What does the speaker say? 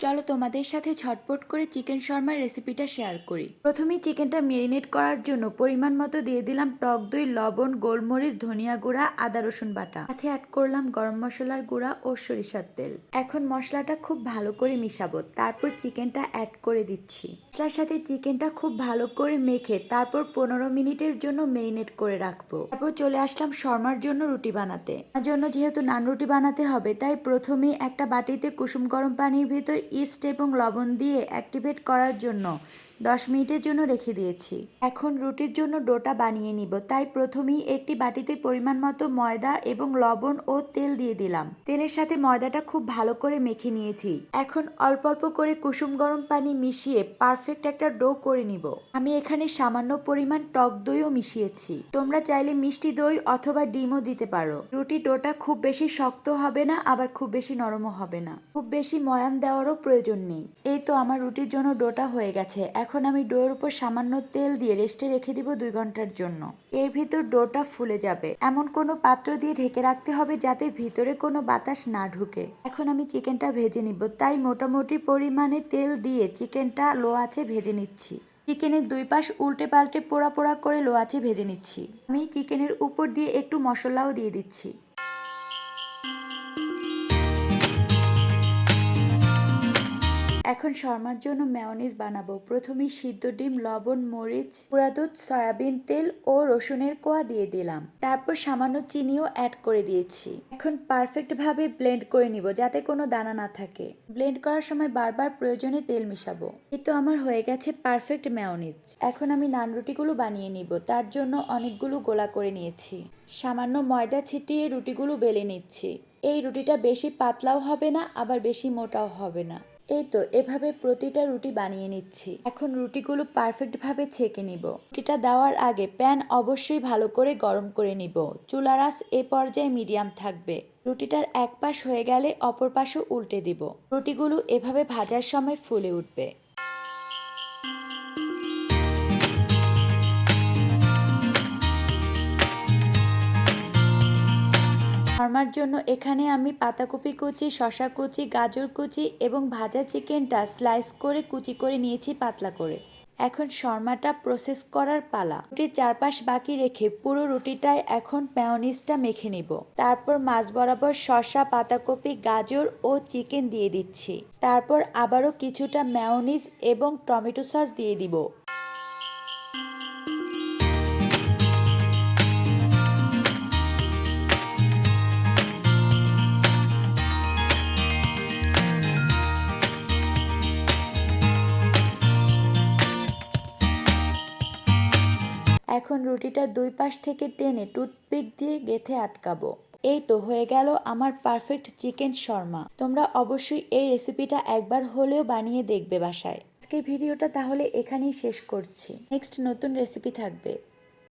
চলো তোমাদের সাথে ঝটপট করে চিকেন শর্মার রেসিপিটা শেয়ার করি। প্রথমেই চিকেনটা ম্যারিনেট করার জন্য পরিমাণ মতো দিয়ে দিলাম টক দই, লবণ, গোলমরিচ, ধনিয়া গুঁড়া, আদা রসুন বাটা, সাথে অ্যাড করলাম গরম মশলার গুঁড়া ও সরিষার তেল। এখন মশলাটা খুব ভালো করে মিশাবো, তারপর চিকেনটা অ্যাড করে দিচ্ছি। মশলার সাথে চিকেনটা খুব ভালো করে মেখে তারপর 15 মিনিটের জন্য ম্যারিনেট করে রাখবো। তারপর চলে আসলাম শর্মার জন্য রুটি বানাতে। তার জন্য যেহেতু নান রুটি বানাতে হবে, তাই প্রথমেই একটা বাটিতে কুসুম গরম পানির ভিতর ইস্ট এবং লবণ দিয়ে অ্যাক্টিভেট করার জন্য 10 মিনিটের জন্য রেখে দিয়েছি। এখন রুটির জন্য ডোটা বানিয়ে নিব, তাই প্রথমেই একটি বাটিতে পরিমাণ মতো ময়দা এবং লবণ ও তেল দিয়ে দিলাম। তেলের সাথে ময়দাটা খুব ভালো করে মেখে নিয়েছি। এখন অল্প অল্প করে কুসুম গরম পানি মিশিয়ে পারফেক্ট একটা ডো করে নিব। আমি এখানে সামান্য পরিমাণ টক দইও মিশিয়েছি। তোমরা চাইলে মিষ্টি দই অথবা ডিমও দিতে পারো। রুটি ডোটা খুব বেশি শক্ত হবে না, আবার খুব বেশি নরমও হবে না। খুব বেশি ময়ান দেওয়ারও প্রয়োজন নেই। এই তো আমার রুটির জন্য ডোটা হয়ে গেছে। এখন আমি ডোয়ের উপর সামান্য তেল দিয়ে রেস্টে রেখে দিব 2 ঘন্টার জন্য। এর ভিতর ডোটা ফুলে যাবে। এমন কোনো পাত্র দিয়ে ঢেকে রাখতে হবে যাতে ভিতরে কোনো বাতাস না ঢুকে। এখন আমি চিকেনটা ভেজে নিব, তাই মোটামুটি পরিমাণে তেল দিয়ে চিকেনটা লো আঁচে ভেজে নিচ্ছি। চিকেনের 2 পাশ উল্টে পাল্টে পোড়া পোড়া করে লো আঁচে ভেজে নিচ্ছি। আমি চিকেনের উপর দিয়ে একটু মশলাও দিয়ে দিচ্ছি। এখন শর্মার জন্য মেয়োনিজ বানাবো। প্রথমেই সিদ্ধ ডিম, লবণ, মরিচ, গুঁড়া দুধ, সয়াবিন তেল ও রসুনের কোয়া দিয়ে দিলাম। তারপর সামান্য চিনিও অ্যাড করে দিয়েছি। এখন পারফেক্ট ভাবে ব্লেন্ড করে নিব যাতে কোনো দানা না থাকে। ব্লেন্ড করার সময় বারবার প্রয়োজনে তেল মিশাবো। এই তো আমার হয়ে গেছে পারফেক্ট মেয়োনিজ। এখন আমি নান রুটিগুলো বানিয়ে নিব। তার জন্য অনেকগুলো গোলা করে নিয়েছি। সামান্য ময়দা ছিটিয়ে রুটিগুলো বেলে নিচ্ছি। এই রুটিটা বেশি পাতলাও হবে না, আবার বেশি মোটাও হবে না। এই তো এভাবে প্রতিটা রুটি বানিয়ে নিচ্ছি। এখন রুটিগুলো পারফেক্টভাবে ছেঁকে নিব। রুটিটা দেওয়ার আগে প্যান অবশ্যই ভালো করে গরম করে নিব। চুলার আঁচ এ পর্যায়ে মিডিয়াম থাকবে। রুটিটার এক পাশ হয়ে গেলে অপর পাশও উল্টে দিব। রুটিগুলো এভাবে ভাজার সময় ফুলে উঠবে। শর্মার জন্য এখানে আমি পাতাকপি কুচি, শসা কুচি, গাজর কুচি এবং ভাজা চিকেনটা স্লাইস করে কুচি করে নিয়েছি পাতলা করে। এখন শর্মাটা প্রসেস করার পালা। রুটির চারপাশ বাকি রেখে পুরো রুটিটায় এখন মেয়োনিজটা মেখে নিব। তারপর মাঝ বরাবর শসা, পাতাকপি, গাজর ও চিকেন দিয়ে দিচ্ছি। তারপর আবারও কিছুটা মেয়োনিজ এবং টমেটো সস দিয়ে দিব। এখন রুটিটা 2 পাশ থেকে টেনে টুথপিক দিয়ে গেঁথে আটকাবো। এই তো হয়ে গেল আমার পারফেক্ট চিকেন শর্মা। তোমরা অবশ্যই এই রেসিপিটা একবার হলেও বানিয়ে দেখবে বাসায়। আজকের ভিডিওটা তাহলে এখানেই শেষ করছি। নেক্সট নতুন রেসিপি থাকবে।